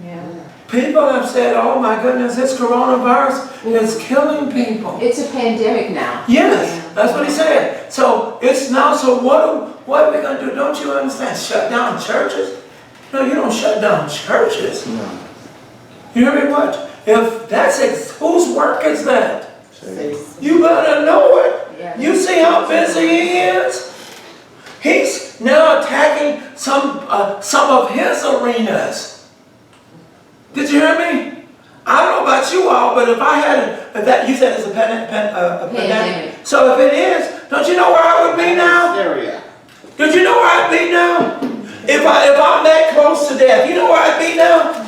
Yeah. People have said, oh my goodness, this coronavirus is killing people. It's a pandemic now. Yes, that's what he said. So it's now, so what are we going to do? Don't you understand? Shut down churches? No, you don't shut down churches. No. You hear me? What? If that's, whose work is that? Safe. You better know it. Yeah. You see how busy he is? He's now attacking some of his arenas. Did you hear me? I don't know about you all, but if I had you said it's a pandemic. So if it is, don't you know where I would be now? Area. Don't you know where I'd be now? If I'm that close to death, you know where I'd be now?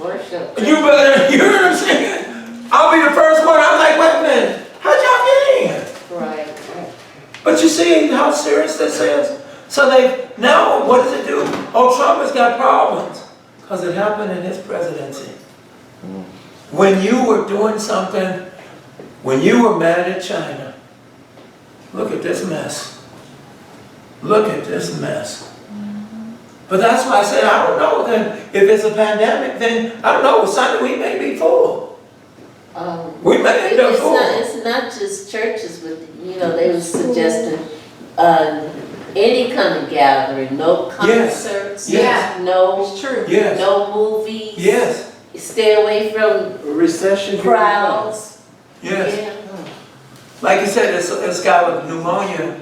Worship. You better, you hear what I'm saying? I'll be the first one. I'm like, wait a minute, how'd y'all get in? Right. But you see how serious this is? So now what does it do? Oh, Trump has got problems. Because it happened in his presidency. When you were doing something, when you were mad at China, look at this mess. Look at this mess. But that's why I said, I don't know, then if it's a pandemic, then I don't know, Sunday we may be full. We may end up full. It's not just churches, but they were suggesting any kind of gathering, no concerts, Yes. no It's true. Yes. no movies. Yes. Stay away from Recession. crowds. Yes. Yeah. Like you said, it's got a pneumonia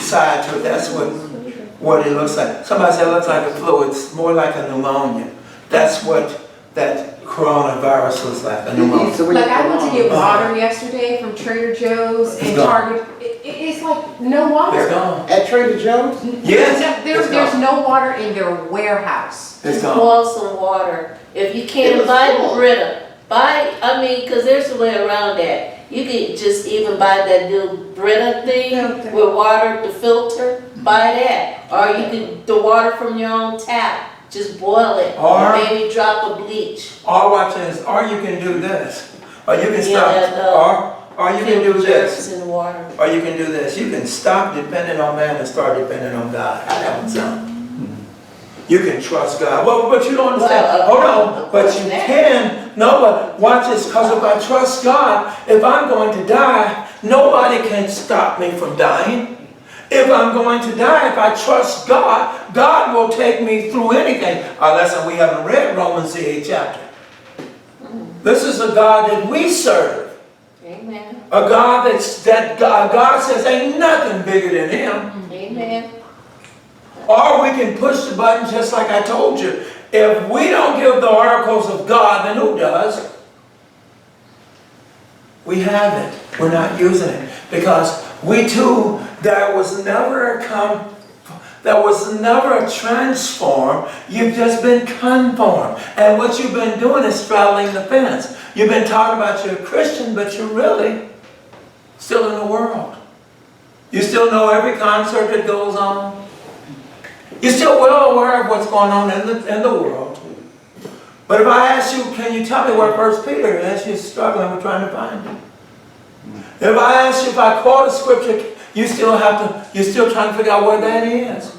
side to it. That's what it looks like. Somebody said it looks like a flu. It's more like a pneumonia. That's what that coronavirus looks like, a pneumonia. Like I went to get water yesterday from Trader Joe's and gone. Target. It's like no water. They're gone. At Trader Joe's? Yes. There's no water in their warehouse. It's Just gone. boil some water. If you It can't was buy full. the Brita, because there's a way around that. You could just even buy that little Brita thing Filter. with water to filter, buy that. Or you could, the water from your own tap, just boil it. Or- Maybe drop a bleach. Or watch this. Or you can do this. Or you can Yeah, stop. Or you can do Kill this. germs in the water. Or you can do this. You can stop depending on man and start depending on God. How that sound? You can trust God. Well, but you don't understand. Well, Hold on. of But course you that. can. No, but watch this. Because if I trust God, if I'm going to die, nobody can stop me from dying. If I'm going to die, if I trust God, God will take me through anything. Unless we haven't read Romans the 8th chapter. This is a God that we serve. Amen. A God God says ain't nothing bigger than Him. Amen. Or we can push the button just like I told you. If we don't give the oracles of God, then who does? We have it. We're not using it. Because we too, there was never a transform. You've just been conformed. And what you've been doing is straddling the fence. You've been talking about you're a Christian, but you're really still in the world. You still know every concert that goes on. You're still well aware of what's going on in the world. But if I ask you, can you tell me where 1 Peter is, you're struggling with trying to find it. If I ask you, if I quote a scripture, you're still trying to figure out where that is.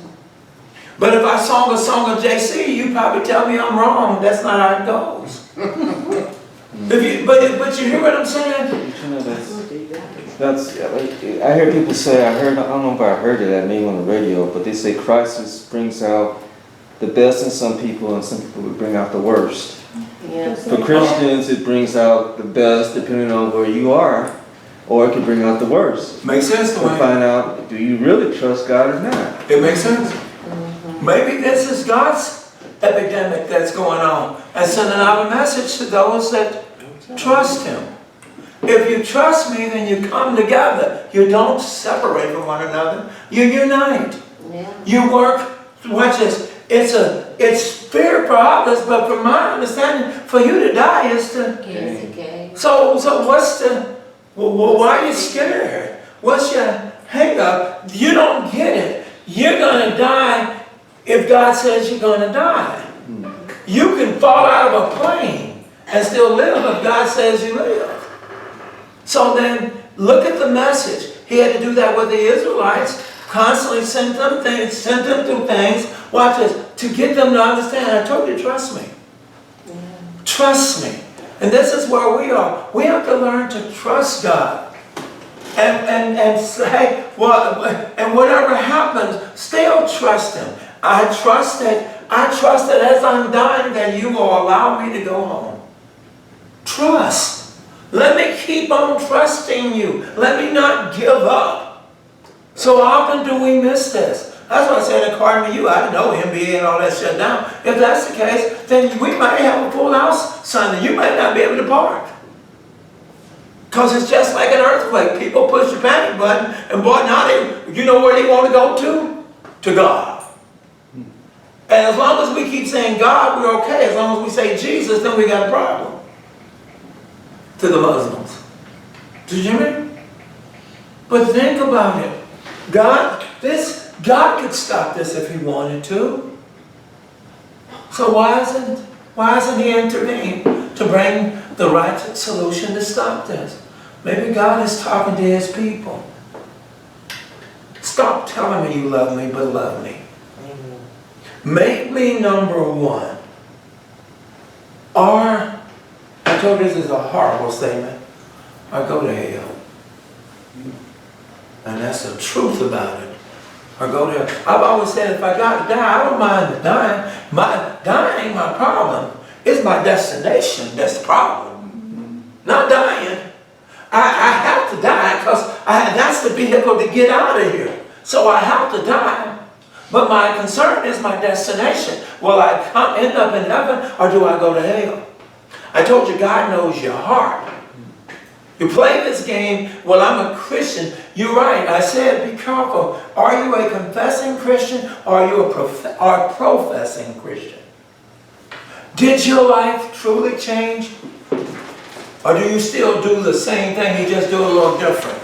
But if I sung a song of JC, you probably tell me I'm wrong. That's not how it goes. But you hear what I'm saying? You know, that's I hear people say, I don't know if I heard it at maybe on the radio, but they say crisis brings out the best in some people and some people would bring out the worst. Yeah. For Christians, it brings out the best depending on where you are, or it can bring out the worst. Makes sense to To me. find out, do you really trust God or not? It makes sense. Maybe this is God's epidemic that's going on and sending out a message to those that trust Him. If you trust me, then you come together. You don't separate from one another. You unite. Yeah. You work. Watch this. It's fear for others, but from my understanding, for you to die is to. Okay. So what's the? Well, why are you scared? What's your hang up? You don't get it. You're gonna die if God says you're gonna die. You can fall out of a plane and still live if God says you live. So then, look at the message. He had to do that with the Israelites. Constantly sent them through things. Watch this, to get them to understand. I told you, trust me. Yeah. Trust me. And this is where we are. We have to learn to trust God. And say, well, and whatever happens, still trust Him. I trust that as I'm dying, that you will allow me to go home. Trust. Let me keep on trusting you. Let me not give up. So often do we miss this. That's why I said, according to you, I know NBA and all that shut down. If that's the case, then we might have a full house Sunday. You might not be able to park. Because it's just like an earthquake. People push the panic button, and boy, now you know where they want to go to? To God. And as long as we keep saying God, we're okay. As long as we say Jesus, then we got a problem. To the Muslims. Did you hear me? But think about it. God could stop this if He wanted to. So why isn't He intervened to bring the right solution to stop this? Maybe God is talking to His people. Stop telling me you love me, but love me. Make me number one. Or, I told you this is a horrible statement, or go to hell. And that's the truth about it. Or go to hell. I've always said if I got to die, I don't mind dying. Dying ain't my problem. It's my destination that's the problem. Not dying. I have to die because that's the vehicle to get out of here. So I have to die. But my concern is my destination. Will I end up in heaven or do I go to hell? I told you God knows your heart. You play this game, well, I'm a Christian. You're right. I said be careful. Are you a confessing Christian or are you a professing Christian? Did your life truly change? Or do you still do the same thing, you just do it a little different?